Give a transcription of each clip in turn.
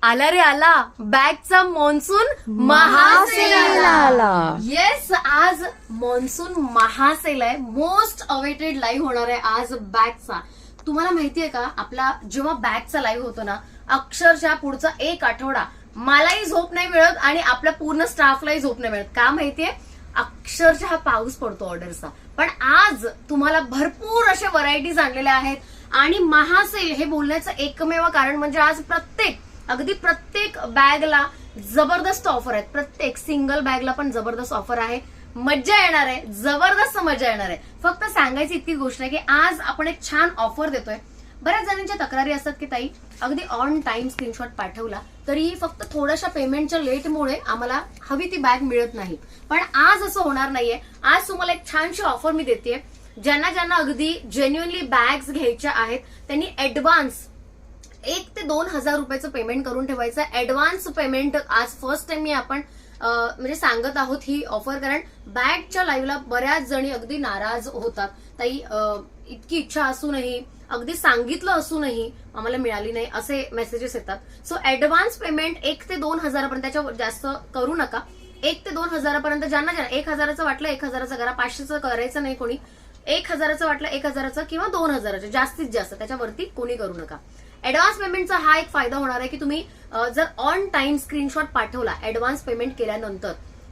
आला रे आला बॅगचा मॉन्सून महासेल आला. येस, आज मॉन्सून महासेल आहे. मोस्ट अवेटेड लाईव्ह होणार आहे आज बॅगचा. तुम्हाला माहितीये का, आपला जेव्हा बॅगचा लाईव्ह होतो ना, अक्षरशः पुढचा एक आठवडा मलाही झोप नाही मिळत आणि आपल्या पूर्ण स्टाफलाही झोप नाही मिळत. का माहितीये, अक्षरशः पाऊस पडतो ऑर्डरचा. पण आज तुम्हाला भरपूर अशा व्हरायटीज आणलेल्या आहेत आणि महासेल हे बोलण्याचं एकमेव कारण म्हणजे आज अगदी प्रत्येक बॅगला जबरदस्त ऑफर आहेत. प्रत्येक सिंगल बॅगला पण जबरदस्त ऑफर आहे. मज्जा येणार आहे, जबरदस्त मजा येणार आहे. फक्त सांगायची इतकी गोष्ट आहे की आज आपण एक छान ऑफर देतोय. बऱ्याच जणांच्या तक्रारी असतात की ताई अगदी ऑन टाइम स्क्रीनशॉट पाठवला तरी फक्त थोड्याशा पेमेंटच्या लेटमुळे आम्हाला हवी ती बॅग मिळत नाही. पण आज असं होणार नाहीये. आज तुम्हाला एक छानशी ऑफर मी देते. ज्यांना अगदी जेन्युअनली बॅग्स घ्यायच्या आहेत त्यांनी ऍडव्हान्स 1 ते 2 हजार रुपयाचं पेमेंट करून ठेवायचं. ऍडव्हान्स पेमेंट आज फर्स्ट टाइम आपण म्हणजे सांगत आहोत ही ऑफर, कारण बॅगच्या लाईव्हला बऱ्याच जणी अगदी नाराज होतात. ताई इतकी इच्छा असूनही, अगदी सांगितलं असूनही आम्हाला मिळाली नाही, असे मेसेजेस येतात. सो ऍडव्हान्स पेमेंट 1 ते 2 हजारापर्यंत, त्याच्या जास्त करू नका. 1 ते 2 हजारापर्यंत ज्यांना 1,000चं वाटलं 1,000चं करा, 500चं करायचं नाही कोणी. 1,000चं वाटलं 1,000चं किंवा 2,000चं, जास्तीत जास्त त्याच्यावरती कोणी करू नका. ऍडव्हान्स पेमेंटचा हा एक फायदा होणार आहे की तुम्ही जर ऑन टाइम स्क्रीनशॉट पाठवला ऍडव्हान्स पेमेंट केल्यानंतर,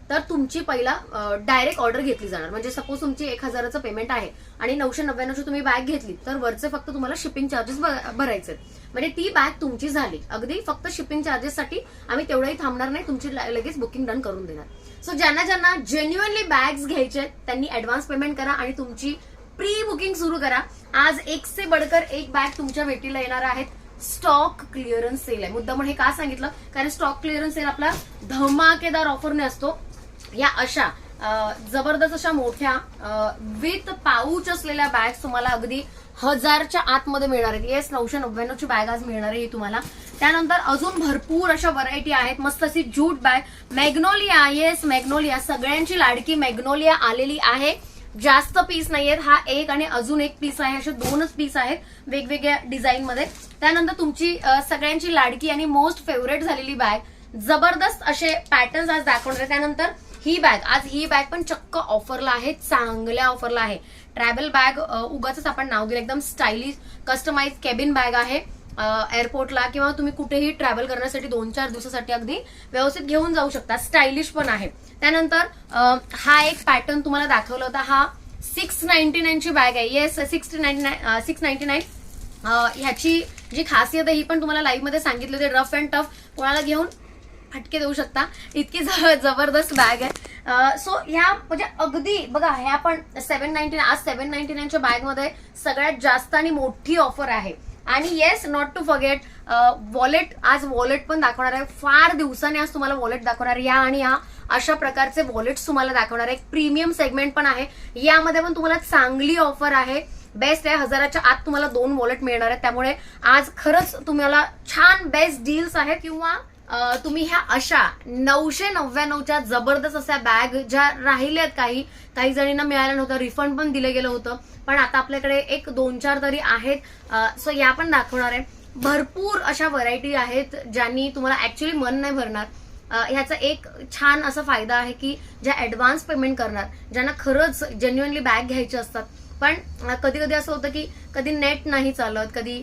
तर तुमची पहिला डायरेक्ट ऑर्डर घेतली जाणार. म्हणजे सपोज तुमची 1,000चं पेमेंट आहे आणि 999ची तुम्ही बॅग घेतली तर वरचे फक्त तुम्हाला शिपिंग चार्जेस भरायचे, म्हणजे ती बॅग तुमची झाली. अगदी फक्त शिपिंग चार्जेससाठी आम्ही तेवढंही थांबणार नाही, तुमची लगेच बुकिंग डन करून देणार. सो ज्यांना जेन्युअनली बॅग्स घ्यायचे त्यांनी ऍडव्हान्स पेमेंट करा आणि तुमची प्री बुकिंग सुरू करा. आज एक से बडकर एक बॅग तुमच्या भेटीला येणार आहेत. स्टॉक क्लिअरन्स सेल आहे. मुद्दाम हे का सांगितलं, कारण स्टॉक क्लिअरन्स सेल आपला धमाकेदार ऑफरने असतो. या अशा जबरदस्त अशा मोठ्या विथ पाऊच असलेल्या बॅग्स तुम्हाला अगदी 1000च्या आतमध्ये मिळणार आहेत. येस, 999ची बॅग आज मिळणार आहे ही तुम्हाला. त्यानंतर अजून भरपूर अशा व्हरायटी आहेत. मस्त अशी jute bag, magnolia. Yes, magnolia सगळ्यांची लाडकी मॅग्नोलिया आलेली आहे. जास्त पीस नाहीयेत, हा एक आणि अजून एक पीस आहे, असे 2च पीस आहेत वेगवेगळ्या डिझाईन मध्ये. त्यानंतर तुमची सगळ्यांची लाडकी आणि मोस्ट फेवरेट झालेली बॅग, जबरदस्त असे पॅटर्न्स आज दाखवणार आहे. त्यानंतर ही बॅग पण चक्क ऑफरला आहे, चांगल्या ऑफरला आहे. ट्रॅव्हल बॅग, उगाच आपण नाव दिलं, एकदम स्टायलिश कस्टमाइज केबिन बॅग आहे. एअरपोर्टला किंवा तुम्ही कुठेही ट्रॅव्हल करण्यासाठी 2-4 दिवसासाठी अगदी व्यवस्थित घेऊन जाऊ शकता. स्टायलिश पण आहे. त्यानंतर हा एक पॅटर्न तुम्हाला दाखवला होता, हा 699ची बॅग आहे. येस, 699. ह्याची जी खासियत आहे ही पण तुम्हाला लाईव्ह मध्ये सांगितली होती. रफ अँड टफ कोणाला घेऊन फटके देऊ शकता, इतकी जबरदस्त बॅग आहे. सो ह्या म्हणजे अगदी बघा, ह्या पण 799. आज 799च्या बॅगमध्ये सगळ्यात जास्त आणि मोठी ऑफर आहे. आणि yes, not to forget wallet. आज वॉलेट पण दाखवणार आहे. फार दिवसांनी आज तुम्हाला वॉलेट दाखवणार आहे. या आणि या अशा प्रकारचे वॉलेट्स तुम्हाला दाखवणार आहे. प्रीमियम सेगमेंट पण आहे. यामध्ये पण तुम्हाला चांगली ऑफर आहे. बेस्ट आहे. 1000च्या आत तुम्हाला 2 वॉलेट मिळणार आहेत. त्यामुळे आज खरंच तुम्हाला छान बेस्ट डील्स आहेत. किंवा तुम्ही ह्या अशा 999च्या जबरदस्त अशा बॅग ज्या राहिल्यात, काही जणींना मिळाल्या नव्हतं, रिफंड पण दिलं गेलं होतं, पण आता आपल्याकडे 1-2-4 तरी आहेत. सो या पण दाखवणार आहे. भरपूर अशा व्हरायटी आहेत ज्यांनी तुम्हाला ऍक्च्युअली मन नाही भरणार. ह्याचा एक छान असा फायदा आहे की ज्या ऍडव्हान्स पेमेंट करणार, ज्यांना खरंच जेन्युअनली बॅग घ्यायची असतात, पण कधी कधी असं होतं की कधी नेट नाही चालत, कधी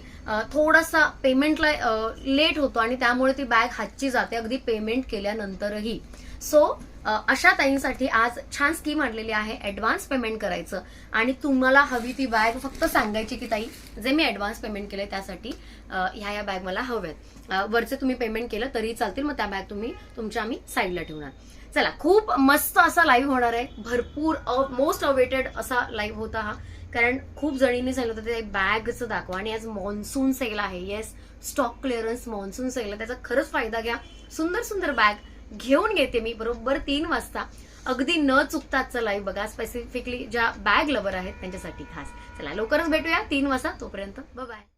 थोडासा पेमेंटला लेट होतो आणि त्यामुळे ती बॅग हातची जाते अगदी पेमेंट केल्यानंतरही. सो अशा ताईंसाठी आज छान स्कीम आणलेली आहे. ऍडव्हान्स पेमेंट करायचं आणि तुम्हाला हवी ती बॅग फक्त सांगायची की ताई जे मी ऍडव्हान्स पेमेंट केलंय त्यासाठी ह्या बॅग मला हव्यात. वरचे तुम्ही पेमेंट केलं तरी चालतील, मग त्या बॅग तुम्ही तुमच्या आम्ही साईडला ठेवणार. चला, खूप मस्त असा लाईव्ह होणार आहे. भरपूर मोस्ट अवेटेड असा लाईव्ह होता हा, कारण खूप जणींनी सांगितलं होतं ते बॅगचं दाखवा. आणि आज मॉन्सून सेल आहे. Yes, stock clearance monsoon sale आहे. त्याचा खरंच फायदा घ्या. सुंदर सुंदर बॅग घेऊन घेते मी बरोबर 3 वाजता. अगदी न चुकता आजचा लाईव्ह बघा, स्पेसिफिकली ज्या बॅग लवर आहेत त्यांच्यासाठी खास. चला, लवकरच भेटूया 3 वाजता. तोपर्यंत बाय.